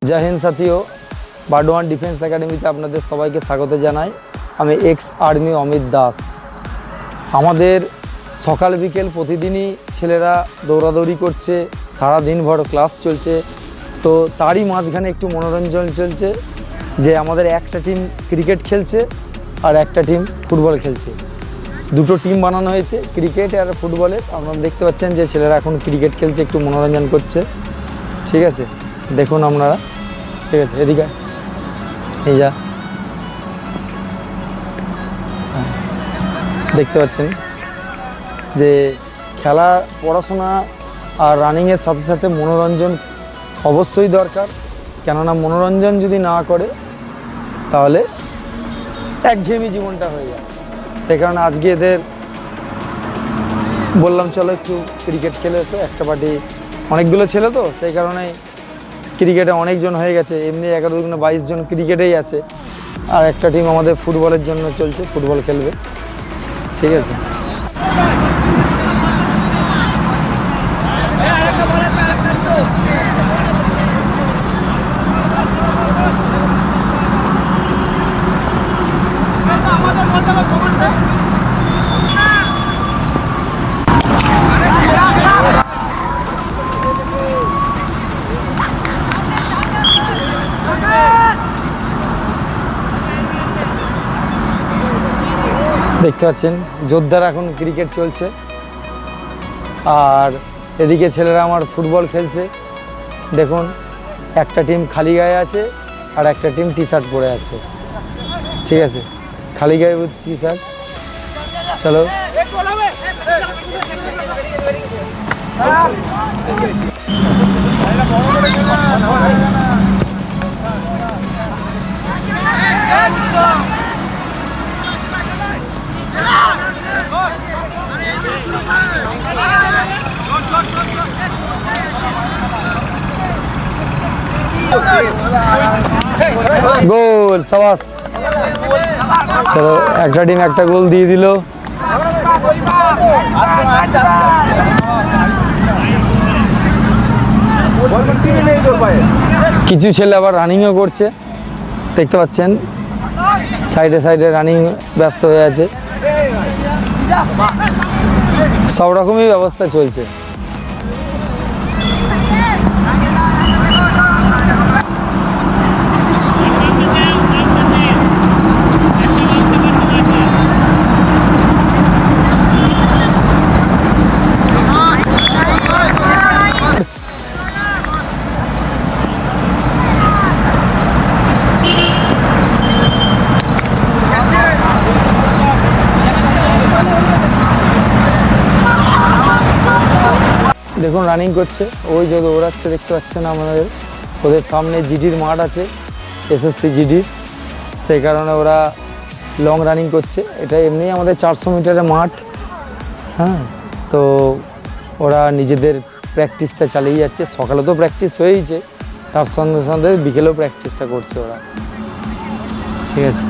জয় Hind সাথীও, Burdwan defence একাডেমিতে আপনাদের সবাইকে স্বাগত জানাই। আমি এক্স আর্মি অমিত দাস। আমাদের সকাল বিকেল প্রতিদিনই ছেলেরা দৌড়াদৌড়ি করছে, সারা দিনভর ক্লাস চলছে। তো তারই মাঝখানে একটু মনোরঞ্জন চলছে যে আমাদের একটা টিম ক্রিকেট খেলছে আর একটা টিম ফুটবল খেলছে। দুটো টিম বানানো হয়েছে, ক্রিকেট আর ফুটবলের। আপনারা দেখতে পাচ্ছেন যে ছেলেরা এখন ক্রিকেট খেলছে, একটু মনোরঞ্জন করছে। ঠিক আছে, দেখুন আপনারা। ঠিক আছে, এদিকে এই যা দেখতে পাচ্ছেন যে খেলা, পড়াশোনা আর রানিংয়ের সাথে সাথে মনোরঞ্জন অবশ্যই দরকার। কেননা মনোরঞ্জন যদি না করে তাহলে একঘেয়েমি জীবনটা হয়ে যায়। সেই কারণে আজকে এদের বললাম চলো একটু ক্রিকেট খেলে এসো। একটা পার্টি অনেকগুলো ছেলে, তো সেই কারণেই ক্রিকেটে অনেকজন হয়ে গেছে। এমনি 11-22 জন ক্রিকেটেই আছে, আর একটা টিম আমাদের ফুটবলের জন্য চলছে, ফুটবল খেলবে। ঠিক আছে, দেখতে পাচ্ছেন যোদ্ধার এখন ক্রিকেট চলছে, আর এদিকে ছেলেরা আমার ফুটবল খেলছে। দেখুন, একটা টিম খালি গায়ে আছে আর একটা টিম টি শার্ট পরে আছে। ঠিক আছে, খালি গায়ে টি শার্ট। চলো, গোল, সাবাস। চলো, একটা টিম একটা গোল দিয়ে দিল। কিছু ছেলে আবার রানিংও করছে, দেখতে পাচ্ছেন সাইডে সাইডে রানিং ব্যস্ত হয়ে আছে। সব রকমই ব্যবস্থা চলছে। দেখুন রানিং করছে, ওই যে দৌড়াচ্ছে দেখতে পাচ্ছেন আমাদের। ওদের সামনে জিডির মাঠ আছে, এসএসসি জিডির, সেই কারণে ওরা লং রানিং করছে। এটা এমনি আমাদের 400 মিটারের মাঠ। হ্যাঁ, তো ওরা নিজেদের প্র্যাকটিসটা চালিয়ে যাচ্ছে। সকালে তো প্র্যাকটিস হয়েইছে, তার সঙ্গে সঙ্গে বিকেলেও প্র্যাকটিসটা করছে ওরা। ঠিক আছে।